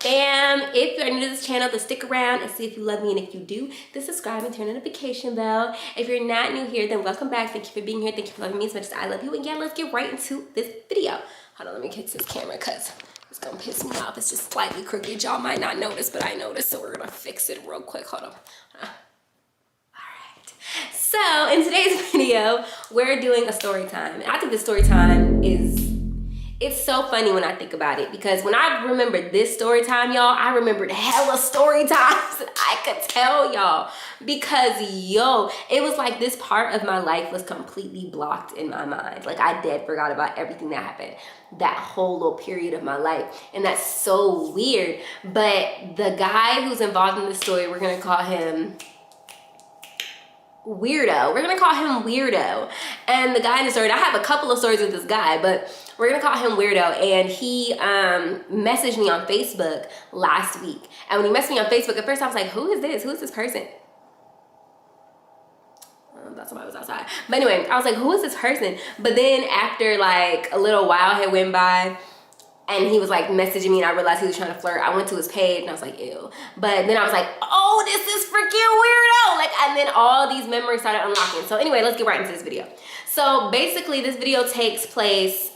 fam. If you're new to this channel, then stick around and see if you love me, and if you do, then subscribe and turn on the notification bell. If you're not new here, then welcome back. Thank you for being here. Thank you for loving me as much as I love you. And yeah, let's get right into this video. Hold on, let me fix this camera because it's gonna piss me off. It's just slightly crooked. Y'all might not notice, but I noticed, so we're gonna fix it real quick. Hold on. So in today's video, we're doing a story time. And I think the story time it's so funny when I think about it, because when I remember this story time, y'all, I remembered hella story times that I could tell y'all, because yo, it was like this part of my life was completely blocked in my mind. Like I dead forgot about everything that happened that whole little period of my life, and that's so weird. But the guy who's involved in the story, we're gonna call him Weirdo. We're gonna call him Weirdo. And the guy in the story, I have a couple of stories with this guy, but we're gonna call him Weirdo. And he messaged me on Facebook last week. And when he messaged me on Facebook, at first I was like, who is this? Who is this person? That's somebody was outside. But anyway, I was like, who is this person? But then after like a little while had went by, and he was like messaging me, and I realized he was trying to flirt. I went to his page and I was like, ew. But then I was like, oh, this is freaking Weirdo. Like, and then all these memories started unlocking. So anyway, let's get right into this video. So basically this video takes place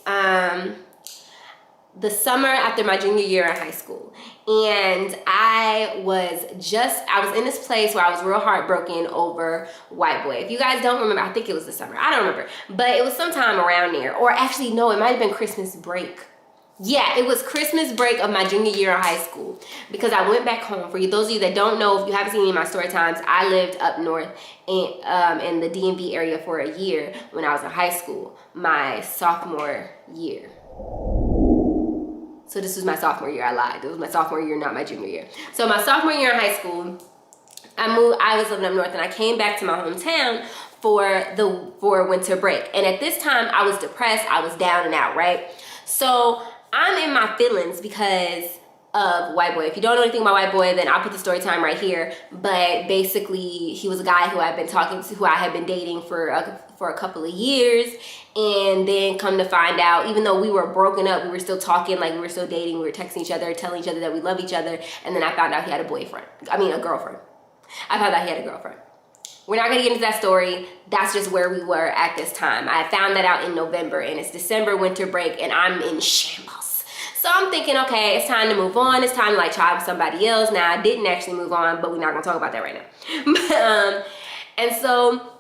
the summer after my junior year in high school. And I was in this place where I was real heartbroken over white boy. If you guys don't remember, I think it was the summer. I don't remember. But it was sometime around there. Or actually, no, it might have been Christmas break. Yeah, it was Christmas break of my junior year in high school, because I went back home. For you, those of you that don't know, if you haven't seen any of my story times, I lived up north in the DMV area for a year when I was in high school, my sophomore year. So this was my sophomore year, I lied. It was my sophomore year, not my junior year. So my sophomore year in high school, I was living up north, and I came back to my hometown for winter break. And at this time, I was depressed, I was down and out, right? So I'm in my feelings because of white boy. If you don't know anything about white boy, then I'll put the story time right here. But basically, he was a guy who I've been talking to, who I had been dating for a couple of years. And then come to find out, even though we were broken up, we were still talking, like we were still dating, we were texting each other, telling each other that we love each other. And then I found out he had a girlfriend. I found out he had a girlfriend. We're not gonna get into that story. That's just where we were at this time. I found that out in November, and it's December, winter break, and I'm in shambles. So I'm thinking, okay, it's time to move on. It's time to like try with somebody else. Now, I didn't actually move on, but we're not gonna talk about that right now. And so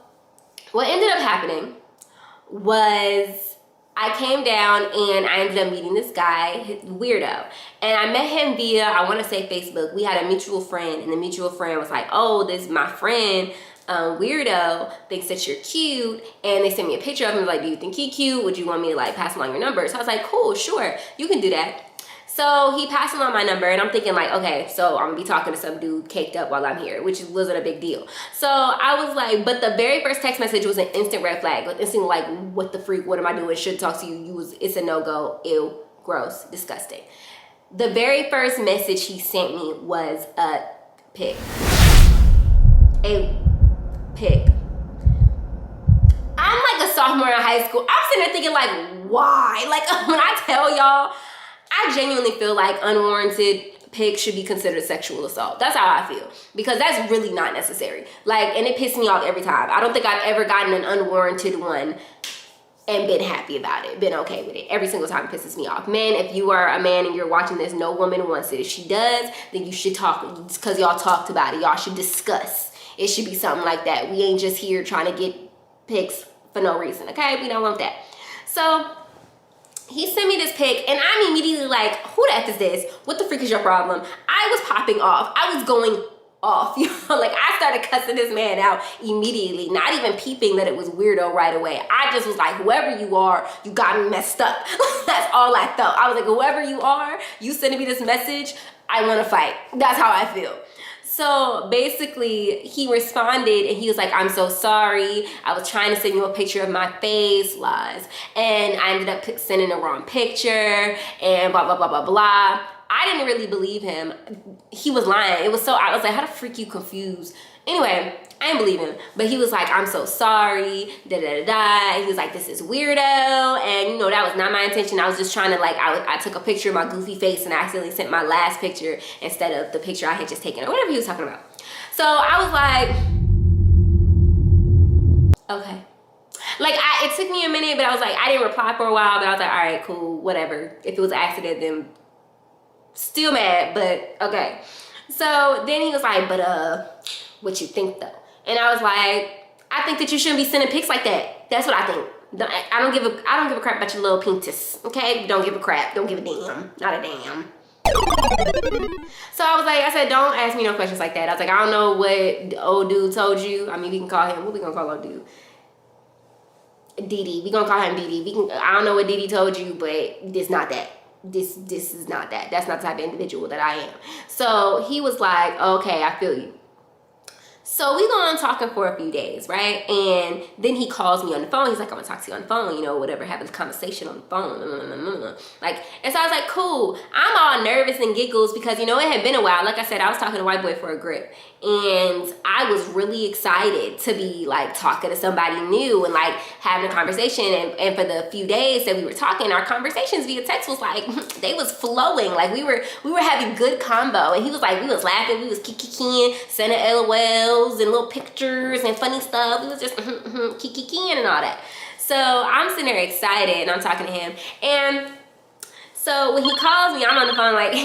what ended up happening was I came down and I ended up meeting this guy, Weirdo. And I met him via, I wanna say Facebook. We had a mutual friend, and the mutual friend was like, oh, this is my friend, Weirdo thinks that you're cute, and they sent me a picture of him, like, do you think he's cute? Would you want me to like pass along your number? So I was like, cool, sure, you can do that. So he passed along my number, and I'm thinking like, okay, so I'm gonna be talking to some dude caked up while I'm here, which wasn't a big deal. So I was like, but the very first text message was an instant red flag, instant like, what the freak, what am I doing? Should talk to you, it's a no-go, ew, gross, disgusting. The very first message he sent me was a pic. I'm like a sophomore in high school. I'm sitting there thinking like, why? Like when I tell y'all, I genuinely feel like unwarranted pics should be considered sexual assault. That's how I feel, because that's really not necessary. Like, and it pissed me off every time. I don't think I've ever gotten an unwarranted one and been happy about it, been okay with it. Every single time it pisses me off. Men, if you are a man and you're watching this, no woman wants it. If she does, then you should talk, because y'all talked about it. Y'all should discuss. It should be something like that. We ain't just here trying to get pics for no reason, okay? We don't want that. So he sent me this pic, and I'm immediately like, who the F is this? What the freak is your problem? I was popping off. I was going off. You know, like I started cussing this man out immediately, not even peeping that it was Weirdo right away. I just was like, whoever you are, you got me messed up. That's all I felt. I was like, whoever you are, you sending me this message, I want to fight. That's how I feel. So basically he responded and he was like, I'm so sorry. I was trying to send you a picture of my face, lies. And I ended up sending the wrong picture and blah, blah, blah, blah, blah. I didn't really believe him. He was lying. It was so, I was like, how the freak you confused Anyway, I didn't believe him, but he was like, I'm so sorry, He was like, this is weirdo, and you know, that was not my intention. I was just trying to like, I took a picture of my goofy face and I accidentally sent my last picture instead of the picture I had just taken, or whatever he was talking about. So I was like, okay. Like, it took me a minute, but I was like, I didn't reply for a while, but I was like, all right, cool, whatever. If it was an accident, then still mad, but okay. So then he was like, but what you think though? And I was like, I think that you shouldn't be sending pics like that. That's what I think. I don't give a crap about your little penis, okay? Don't give a crap. Don't give a damn. Not a damn. So I said, don't ask me no questions like that. I was like, I don't know what old dude told you. I mean, we can call him, what we gonna call old dude? Didi. We gonna call him Didi. I don't know what Didi told you, but this not that. This is not that. That's not the type of individual that I am. So he was like, okay, I feel you. So we go on talking for a few days, right? And then he calls me on the phone. He's like, I'm gonna talk to you on the phone, you know, whatever, having a conversation on the phone. Like, and so I was like, cool. I'm all nervous and giggles because, you know, it had been a while. Like I said, I was talking to white boy for a grip. And I was really excited to be like talking to somebody new and like having a conversation. And for the few days that we were talking, our conversations via text was like, they was flowing. Like we were having good combo. And he was like, we was laughing, we was kikiing, sending LOLs and little pictures and funny stuff. We was just kikiing and all that. So I'm sitting there excited and I'm talking to him. And so when he calls me, I'm on the phone like,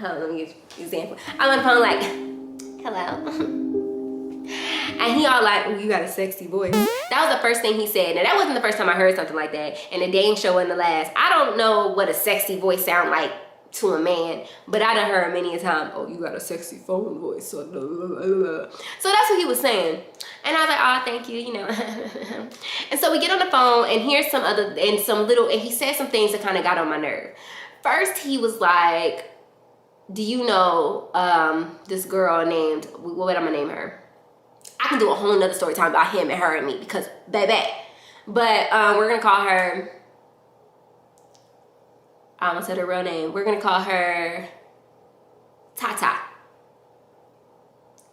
let me give you an example. I'm on the phone like, hello. And he all like, oh, you got a sexy voice. That was the first thing he said. Now that wasn't the first time I heard something like that. And the dang show wasn't the last. I don't know what a sexy voice sound like to a man, but I done heard many a time, oh, you got a sexy phone voice. So that's what he was saying. And I was like, oh, thank you, you know. And so we get on the phone and here's and he said some things that kind of got on my nerve. First, he was like, do you know this girl named, what am I gonna name her? I can do a whole nother story time about him and her and me because baby. But we're gonna call her, I almost said her real name. We're gonna call her Tata.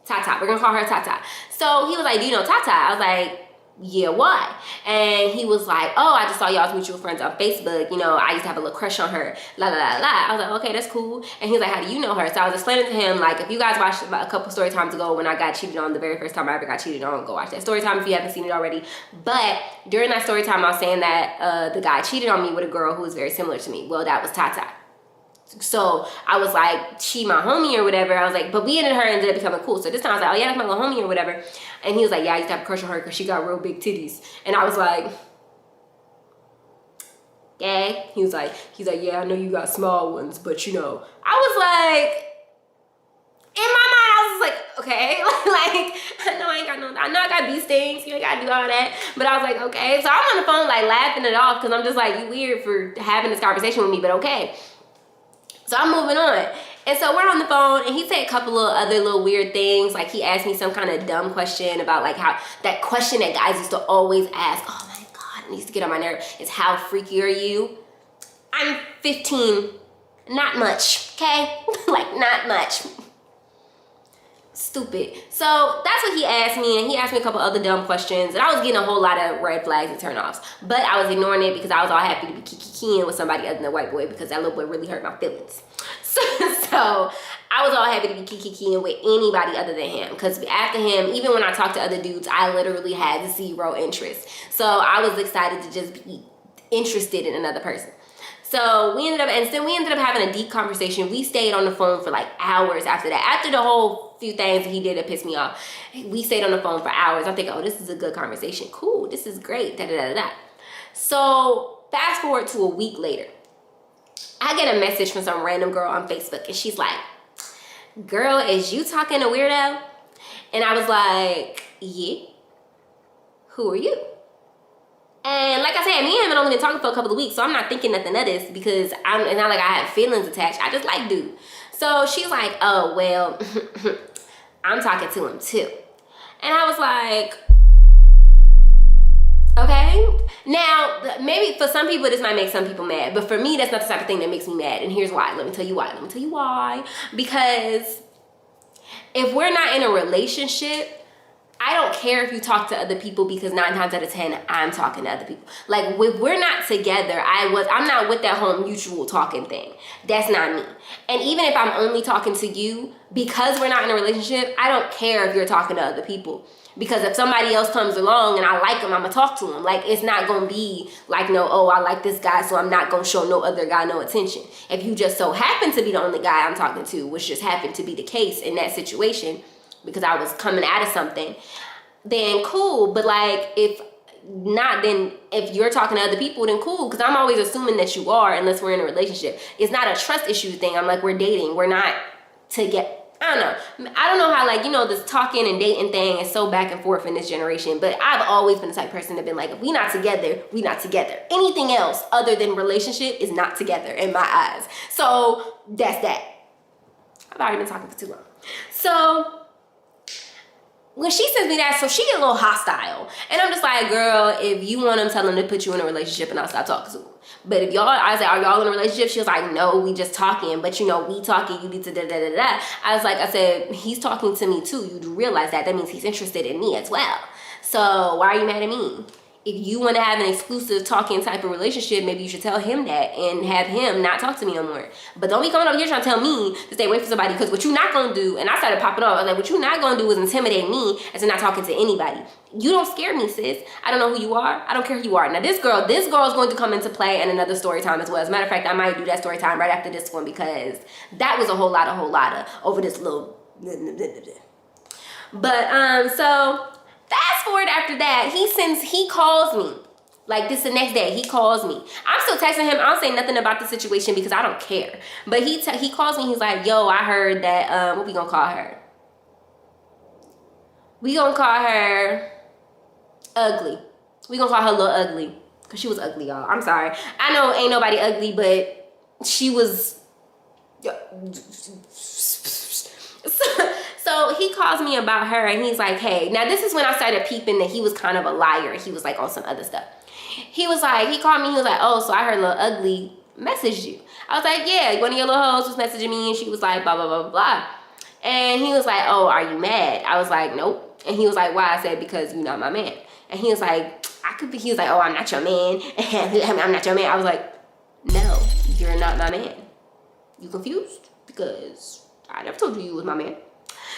Tata. We're gonna call her Tata. So he was like, do you know Tata? I was like, yeah, why? And he was like, oh, I just saw y'all's mutual friends on Facebook. You know, I used to have a little crush on her. La la la la. I was like, okay, that's cool. And he was like, how do you know her? So I was explaining to him, like, if you guys watched a couple story times ago when I got cheated on, the very first time I ever got cheated on, go watch that story time if you haven't seen it already. But during that story time, I was saying that the guy cheated on me with a girl who was very similar to me. Well, that was Tata. So I was like, she my homie or whatever. I was like, but we ended up becoming cool. So this time I was like, oh yeah, that's my little homie or whatever. And he was like, yeah, I used to have a crush on her because she got real big titties. And I was like, yeah. He's like, yeah, I know you got small ones, but you know. I was like, in my mind, I was like, okay. Like, I know I got bee stings. You ain't got to do all that. But I was like, okay. So I'm on the phone like laughing it off because I'm just like, you weird for having this conversation with me, but okay. So I'm moving on. And so we're on the phone and he said a couple of other little weird things. Like he asked me some kind of dumb question about like how, that question that guys used to always ask, oh my God, it used to get on my nerve, is how freaky are you? I'm 15, not much, okay? Like not much. Stupid. So that's what he asked me, and he asked me a couple other dumb questions, and I was getting a whole lot of red flags and turnoffs, but I was ignoring it because I was all happy to be kikiing with somebody other than a white boy because that little boy really hurt my feelings. So I was all happy to be kikiing with anybody other than him because after him, even when I talked to other dudes, I literally had zero interest. So I was excited to just be interested in another person. So we ended up having a deep conversation. We stayed on the phone for like hours after that. After the whole few things that he did that pissed me off, we stayed on the phone for hours. I'm thinking, oh, this is a good conversation. Cool, this is great, da da da da. So fast forward to a week later. I get a message from some random girl on Facebook and she's like, girl, is you talking to weirdo? And I was like, yeah, who are you? And like I said, me and him had only been talking for a couple of weeks, so I'm not thinking nothing of this because it's not like I have feelings attached. I just like dude. So she's like, oh, well, I'm talking to him too. And I was like, okay. Now, maybe for some people, this might make some people mad, but for me, that's not the type of thing that makes me mad. And here's why. Let me tell you why. Because if we're not in a relationship, I don't care if you talk to other people because 9 times out of 10, I'm talking to other people. Like, if we're not together, I'm not with that whole mutual talking thing. That's not me. And even if I'm only talking to you, because we're not in a relationship, I don't care if you're talking to other people. Because if somebody else comes along and I like them, I'm going to talk to him. Like, it's not going to be like, no, oh, I like this guy, so I'm not going to show no other guy no attention. If you just so happen to be the only guy I'm talking to, which just happened to be the case in that situation, because I was coming out of something, then cool. But like, if not, then if you're talking to other people, then cool, because I'm always assuming that you are, unless we're in a relationship. It's not a trust issue thing. I'm like, we're dating, we're not together. I don't know how, like, you know, this talking and dating thing is so back and forth in this generation, but I've always been the type of person to been like, if we not together, we not together. Anything else other than relationship is not together in my eyes. So that's that. I've already been talking for too long. So when she sends me that, so she get a little hostile. And I'm just like, girl, if you want them, tell them to put you in a relationship and I'll stop talking to them. But if y'all, I was like, are y'all in a relationship? She was like, no, we just talking. But you know, we talking, you need to da-da-da-da. I said, he's talking to me too. You realize that. That means he's interested in me as well. So why are you mad at me? If you want to have an exclusive talking type of relationship, maybe you should tell him that and have him not talk to me no more. But don't be coming over here trying to tell me to stay away from somebody, because what you're not going to do, and I started popping off, I was like, what you're not going to do is intimidate me into not talking to anybody. You don't scare me, sis. I don't know who you are. I don't care who you are. Now, this girl is going to come into play in another story time as well. As a matter of fact, I might do that story time right after this one, because that was a whole lot of over this little. But, so fast forward after that, he calls me. Like, this the next day, he calls me. I'm still texting him. I don't say nothing about the situation because I don't care. But he calls me. He's like, yo, I heard that, what we gonna call her? We gonna call her ugly. We gonna call her Little Ugly. Because she was ugly, y'all. I'm sorry. I know ain't nobody ugly, but she was. So he calls me about her and he's like, hey, now this is when I started peeping that he was kind of a liar. He was like on some other stuff. He called me, he was like, oh, so I heard Little Ugly messaged you. I was like, yeah, one of your little hoes was messaging me and she was like, blah, blah, blah, blah, blah. And he was like, oh, are you mad? I was like, nope. And he was like, why? I said, because you're not my man. And he was like, he was like, oh, I'm not your man. I'm not your man. I was like, no, you're not my man. You confused? Because I never told you was my man.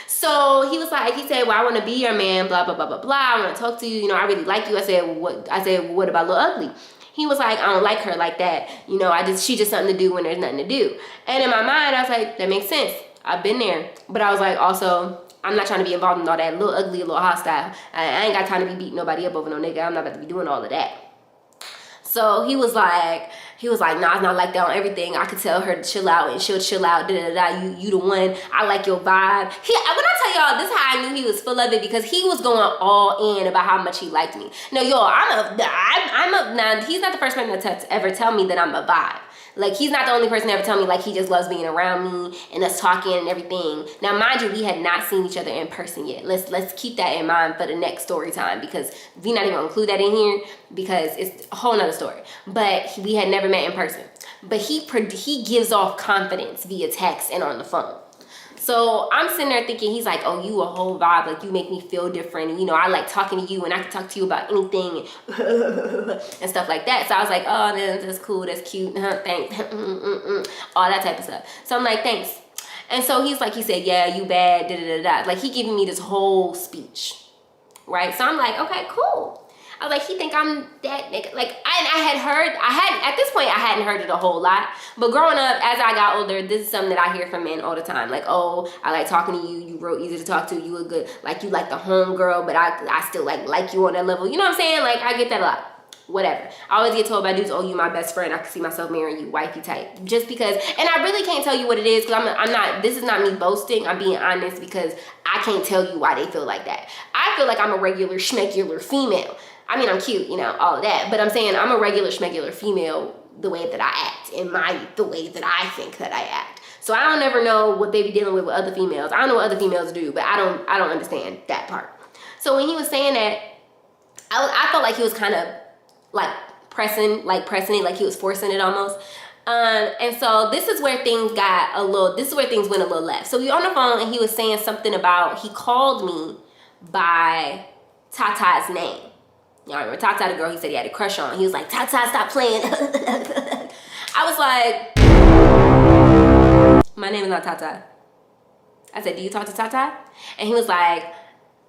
So he said, well, I want to be your man, blah, blah, blah, blah, blah. I want to talk to you. You know, I really like you. I said, what about Little Ugly? He was like, I don't like her like that. You know, she just something to do when there's nothing to do. And in my mind, I was like, that makes sense. I've been there. But I was like, also, I'm not trying to be involved in all that Little Ugly, Little Hostile. I ain't got time to be beating nobody up over no nigga. I'm not about to be doing all of that. So he was like, nah, it's not like that on everything. I could tell her to chill out and she'll chill out. You the one. I like your vibe. When I tell y'all, this is how I knew he was full of it, because he was going all in about how much he liked me. Now, y'all, now he's not the first person to ever tell me that I'm a vibe. Like, he's not the only person to ever tell me, like, he just loves being around me and us talking and everything. Now, mind you, we had not seen each other in person yet. Let's keep that in mind for the next story time, because we not even gonna include that in here because it's a whole nother story. But we had never met in person. But he gives off confidence via text and on the phone. So I'm sitting there thinking, he's like, oh, you a whole vibe, like you make me feel different, and you know, I like talking to you and I can talk to you about anything and stuff like that. So I was like, oh, that's cool, that's cute, thanks, all that type of stuff. So I'm like, thanks. And so he said, yeah, you bad, da-da-da-da. Like, he giving me this whole speech, right? So I'm like, okay, cool. I was like, he think I'm that nigga. Like, at this point, I hadn't heard it a whole lot. But growing up, as I got older, this is something that I hear from men all the time. Like, oh, I like talking to you. You real easy to talk to. You a good, like, you like the home girl, but I still like you on that level. You know what I'm saying? Like, I get that a lot. Whatever. I always get told by dudes, oh, you my best friend. I can see myself marrying you, wifey type. Just because, and I really can't tell you what it is, because I'm not, this is not me boasting. I'm being honest, because I can't tell you why they feel like that. I feel like I'm a regular schmegular female. I mean, I'm cute, you know, all of that. But I'm saying I'm a regular schmegular female the way that I act, the way that I think that I act. So I don't ever know what they be dealing with other females. I don't know what other females do, but I don't understand that part. So when he was saying that, I felt like he was kind of like pressing it, like he was forcing it almost. And so this is where things went a little left. So we were on the phone and he was saying something about, he called me by Tata's name. Y'all remember Tata, the girl he said he had a crush on. He was like, Tata, stop playing. I was like, my name is not Tata. I said, do you talk to Tata? And he was like,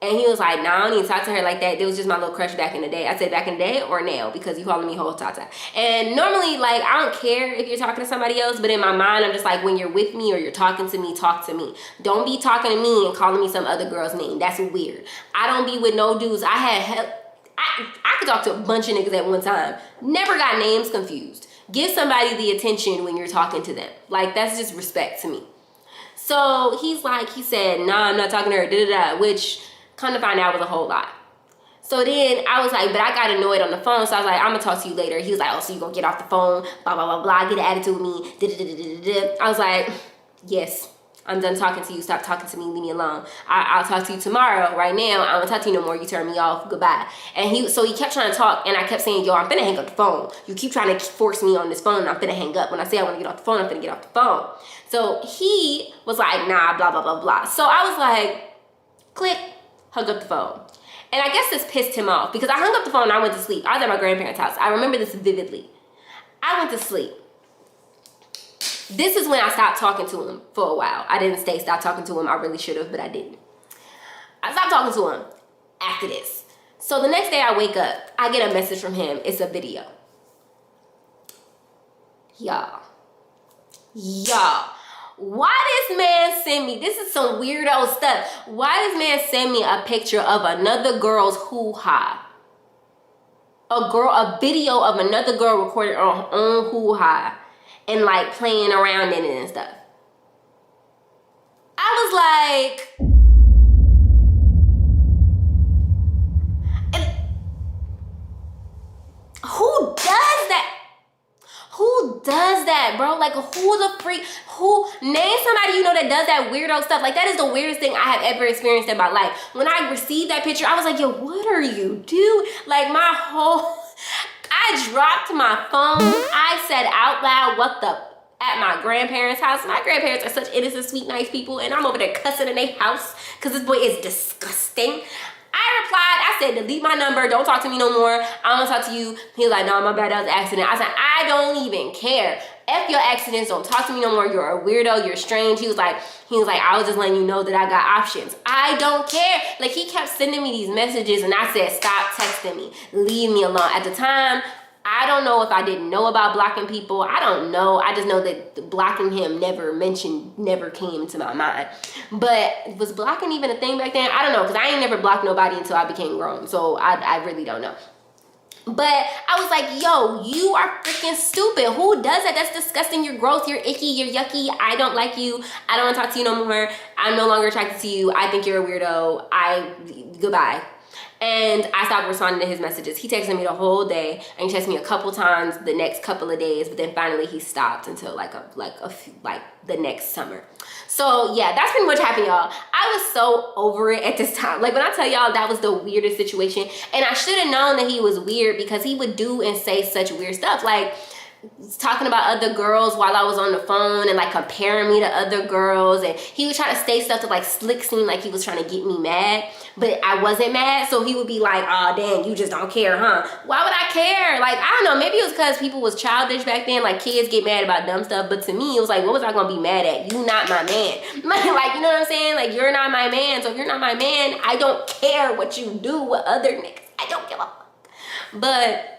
nah, I don't even talk to her like that. It was just my little crush back in the day. I said back in the day or now, because you calling me whole Tata. And normally, like, I don't care if you're talking to somebody else, but in my mind, I'm just like, when you're with me or you're talking to me, talk to me. Don't be talking to me and calling me some other girl's name. That's weird. I don't be with no dudes. I could talk to a bunch of niggas at one time. Never got names confused. Give somebody the attention when you're talking to them. Like, that's just respect to me. So he said, nah, I'm not talking to her, which kind of find out was a whole lot. So then I was like, but I got annoyed on the phone. So I was like, I'm gonna talk to you later. He was like, oh, so you gonna get off the phone, blah, blah, blah, blah, get an attitude with me, I was like, yes, I'm done talking to you. Stop talking to me, leave me alone. I'll talk to you tomorrow. Right now, I don't talk to you no more. You turn me off, goodbye. And he kept trying to talk, and I kept saying, yo, I'm finna hang up the phone. You keep trying to force me on this phone, and I'm finna hang up. When I say I wanna get off the phone, I'm finna get off the phone. So he was like, nah, blah, blah, blah, blah. So I was like, click, hung up the phone. And I guess this pissed him off because I hung up the phone and I went to sleep. I was at my grandparents' house. I remember this vividly. I went to sleep. This is when I stopped talking to him for a while. I didn't stop talking to him. I really should have, but I didn't. I stopped talking to him after this. So the next day I wake up, I get a message from him. It's a video. Y'all. Why this man send me, this is some weirdo stuff. Why this man send me a picture of another girl's hoo-ha? A video of another girl recorded on her own hoo-ha and like playing around in it and stuff. I was like, who does that? Who does that, bro? Like, who the freak? Name somebody you know that does that weirdo stuff. Like, that is the weirdest thing I have ever experienced in my life. When I received that picture, I was like, yo, what are you doing? Like, I dropped my phone. I said out loud, at my grandparents' house. My grandparents are such innocent, sweet, nice people, and I'm over there cussing in their house because this boy is disgusting. I replied, I said, delete my number, don't talk to me no more, I don't talk to you. He was like, no, my bad, that was an accident. I said, I don't even care. F your accidents, don't talk to me no more, you're a weirdo, you're strange. He was like, I was just letting you know that I got options. I don't care. Like, he kept sending me these messages and I said, stop texting me, leave me alone. At the time, I don't know if I didn't know about blocking people. I don't know. I just know that blocking him never came to my mind. But was blocking even a thing back then? I don't know, because I ain't never blocked nobody until I became grown. So I really don't know. But I was like, yo, you are freaking stupid. Who does that? That's disgusting. You're gross. You're icky. You're yucky. I don't like you. I don't want to talk to you no more. I'm no longer attracted to you. I think you're a weirdo. Goodbye. And I stopped responding to his messages. He texted me the whole day, and he texted me a couple times the next couple of days, but then finally he stopped until like the next summer. So yeah, that's pretty much happened, y'all. I was so over it at this time. Like, when I tell y'all, that was the weirdest situation, and I should have known that he was weird because he would do and say such weird stuff, like talking about other girls while I was on the phone and like comparing me to other girls, and he would try to say stuff to like slick seem like he was trying to get me mad, but I wasn't mad. So he would be like, oh dang, you just don't care, huh? Why would I care? Like, I don't know, maybe it was because people was childish back then, like kids get mad about dumb stuff, but to me it was like, what was I gonna be mad at? You not my man. Like, you know what I'm saying? Like, you're not my man, so if you're not my man, I don't care what you do with other niggas. I don't give a fuck. But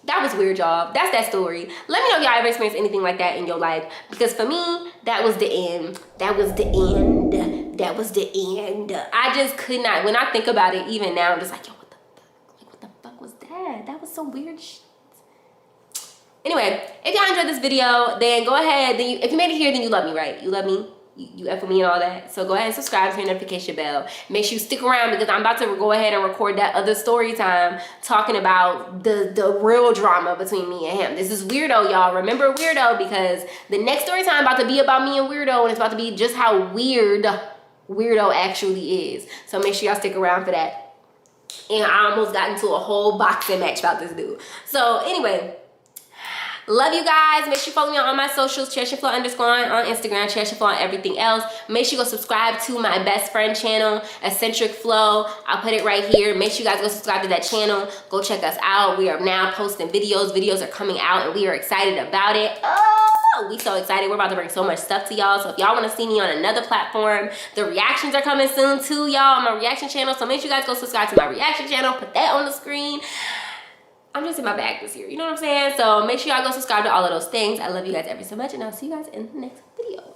that was weird, y'all. That's that story. Let me know if y'all ever experienced anything like that in your life, because for me, that was the end. That was the end. That was the end. I just could not. When I think about it, even now, I'm just like, yo, what the fuck? Like, what the fuck was that? That was some weird shit. Anyway, if y'all enjoyed this video, then go ahead. If you made it here, then you love me, right? You love me. You F with me and all that. So go ahead and subscribe to your notification bell. Make sure you stick around because I'm about to go ahead and record that other story time talking about the real drama between me and him. This is Weirdo, y'all. Remember Weirdo, because the next story time about to be about me and Weirdo, and it's about to be just how weird Weirdo actually is. So make sure y'all stick around for that. And I almost got into a whole boxing match about this dude. So anyway, Love you guys. Make sure you follow me on all my socials. @CherishaFlo_ on Instagram. @CherishaFlo on everything else. Make sure you go subscribe to my best friend channel, Eccentric Flow. I'll put it right here. Make sure you guys go subscribe to that channel. Go check us out. We are now posting videos. Videos are coming out and we are excited about it. Oh, we so excited. We're about to bring so much stuff to y'all. So if y'all want to see me on another platform, the reactions are coming soon too, y'all, on my reaction channel. So make sure you guys go subscribe to my reaction channel. Put that on the screen. I'm just in my bag this year. You know what I'm saying? So make sure y'all go subscribe to all of those things. I love you guys ever so much. And I'll see you guys in the next video.